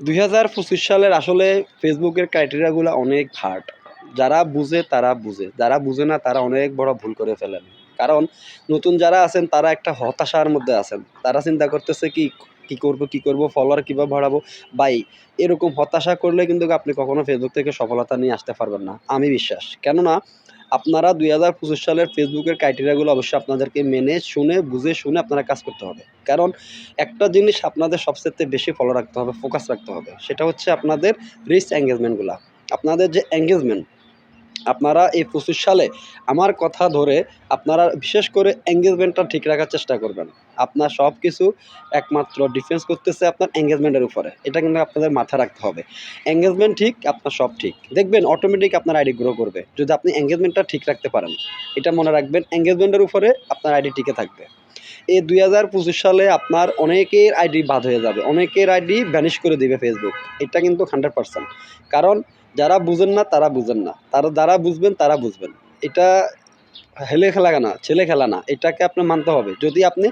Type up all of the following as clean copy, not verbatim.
2025 সালের আসলে ফেসবুকের ক্রাইটেরিয়াগুলো অনেক হার্ড। যারা বুঝে তারা বুঝে, যারা বুঝে না তারা অনেক বড় ভুল করে ফেলেন। কারণ নতুন যারা আছেন তারা একটা হতাশার মধ্যে আছেন। তারা চিন্তা করতেছে কি করব, ফলোয়ার কীভাবে বাড়াবো? ভাই, এরকম হতাশা করলে কিন্তু আপনি কখনো ফেসবুক থেকে সফলতা নিয়ে আসতে পারবেন না, আমি বিশ্বাস। কেননা আপনারা 2025 সালের ফেসবুকের ক্রাইটেরিয়াগুলো অবশ্যই আপনাদেরকে মেনে শুনে বুঝে শুনে আপনারা কাজ করতে হবে। কারণ একটা জিনিস আপনাদের সবচাইতে বেশি ফলো রাখতে হবে, ফোকাস রাখতে হবে। সেটা হচ্ছে আপনাদের রিচ এনগেজমেন্টগুলা। আপনাদের যে এনগেজমেন্ট, আপনারা এই 25 সালে আমার কথা ধরে আপনারা বিশেষ করে এনগেজমেন্টটা ঠিক রাখার চেষ্টা করবেন। আপনার সব কিছু একমাত্র ডিফেন্স করতেছে আপনার এনগেজমেন্টের উপরে। এটা কিন্তু আপনাদের মাথায় রাখতে হবে। এনগেজমেন্ট ঠিক, আপনার সব ঠিক। দেখবেন অটোমেটিক আপনার আইডি গ্রো করবে। যদি আপনি এনগেজমেন্টটা ঠিক রাখতে পারেন। এটা মনে রাখবেন, এনগেজমেন্টের উপরে আপনার আইডি টিকে থাকবে। এই 2025 সালে আপনার অনেকের আইডি বাদ হয়ে যাবে, অনেকের আইডি ভ্যানিশ করে দিবে ফেসবুক। এটা কিন্তু 100%। কারণ যারা বুঝেন না তারা বুঝেন না, যারা বুঝবেন তারা বুঝবেন। এটা হেলে খেলা না, ছেলে খেলা না, এটাকে আপনার মানতে হবে। যদি আপনি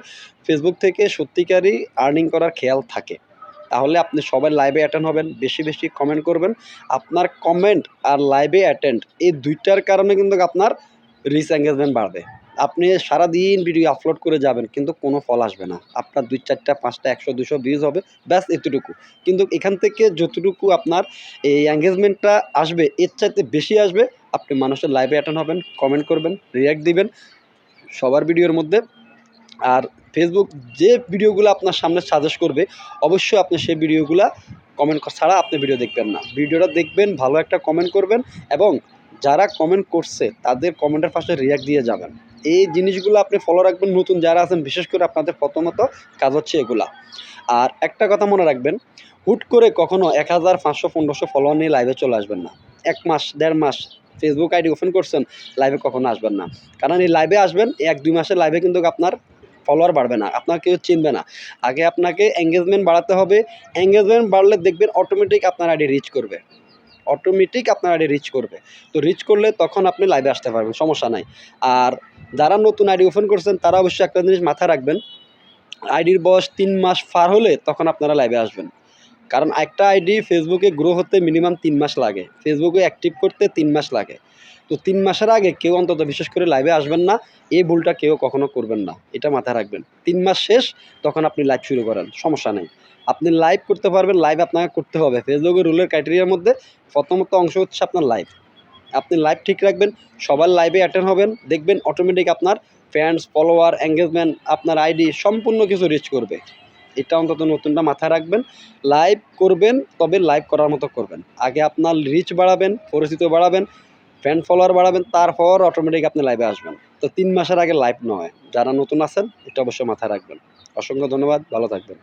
ফেসবুক থেকে সত্যিকারই আর্নিং করার খেয়াল থাকে, তাহলে আপনি সবাই লাইভে অ্যাটেন্ড হবেন, বেশি বেশি কমেন্ট করবেন। আপনার কমেন্ট আর লাইভে অ্যাটেন্ড এই দুইটার কারণে কিন্তু আপনার রিচ এঙ্গেজমেন্ট বাড়বে। আপনি সারাদিন ভিডিও আপলোড করে যাবেন কিন্তু কোনো ফল আসবে না। আপনার 2, 4টা, 5টা, 100, 200 ভিউজ হবে, ব্যাস এতটুকু। কিন্তু এখান থেকে যতটুকু আপনার এই এঙ্গেজমেন্টটা আসবে, এর চাইতে বেশি আসবে। আপনি মানুষের লাইভে অ্যাটেন্ড হবেন, কমেন্ট করবেন, রিঅ্যাক্ট দিবেন সবার ভিডিওর মধ্যে। আর ফেসবুক যে ভিডিওগুলো আপনার সামনে সাজেস্ট করবে, অবশ্যই আপনি সেই ভিডিওগুলা কমেন্ট ছাড়া আপনি ভিডিও দেখবেন না। ভিডিওটা দেখবেন, ভালো একটা কমেন্ট করবেন এবং যারা কমেন্ট করছে তাদের কমেন্টের পাশে রিঅ্যাক্ট দিয়ে যাবেন। এই জিনিসগুলো আপনি ফলো রাখবেন। নতুন যারা আছেন বিশেষ করে আপনাদের প্রথমত কাজ হচ্ছে এগুলা। আর একটা কথা মনে রাখবেন, হুট করে কখনো 1000, 500, 1500 ফলোয়ার নিয়ে লাইভে চলে আসবেন না। 1 মাস, 1.5 মাস ফেসবুক আইডি ওপেন করছেন, লাইভে কখনো আসবেন না। কারণ এই লাইভে আসবেন, 1-2 মাসের লাইভে কিন্তু আপনার ফলোয়ার বাড়বে না, আপনার কেউ চিনবে না। আগে আপনাকে এঙ্গেজমেন্ট বাড়াতে হবে। এঙ্গেজমেন্ট বাড়লে দেখবেন অটোমেটিক আপনার আইডি রিচ করবে, অটোমেটিক আপনার আইডি রিচ করবে। তো রিচ করলে তখন আপনি লাইভে আসতে পারবেন, সমস্যা নাই। আর যারা নতুন আইডি ওপেন করছেন তারা অবশ্যই একটা জিনিস মাথায় রাখবেন, আইডির বয়স 3 মাস পার হলে তখন আপনারা লাইভে আসবেন। কারণ একটা আইডি ফেসবুকে গ্রো হতে মিনিমাম 3 মাস লাগে, ফেসবুকে অ্যাক্টিভ করতে 3 মাস লাগে। তো 3 মাসের আগে কেউ অন্তত বিশেষ করে লাইভে আসবেন না। এই ভুলটা কেউ কখনো করবেন না, এটা মাথায় রাখবেন। 3 মাস শেষ, তখন আপনি লাইভ শুরু করেন, সমস্যা নেই। আপনি লাইভ করতে পারবেন, লাইভ আপনাকে করতে হবে। ফেসবুকের রুলের ক্রাইটেরিয়ার মধ্যে প্রথমত অংশ হচ্ছে আপনার লাইভ। আপনি লাইভ ঠিক রাখবেন, সবার লাইভে অ্যাটেন্ড হবেন, দেখবেন অটোমেটিক আপনার ফ্যান্স, ফলোয়ার, এঙ্গেজমেন্ট, আপনার আইডি সম্পূর্ণ কিছু রিচ করবে। এটা অন্তত নতুনটা মাথায় রাখবেন। লাইভ করবেন, তবে লাইভ করার মতো করবেন। আগে আপনার রিচ বাড়াবেন, পরিচিত বাড়াবেন, ফ্যান ফলোয়ার বাড়াবেন, তারপর অটোমেটিক আপনি লাইভে আসবেন। তো 3 মাসের আগে লাইভ নয়। যারা নতুন আছেন এটা অবশ্যই মাথায় রাখবেন। অসংখ্য ধন্যবাদ, ভালো থাকবেন।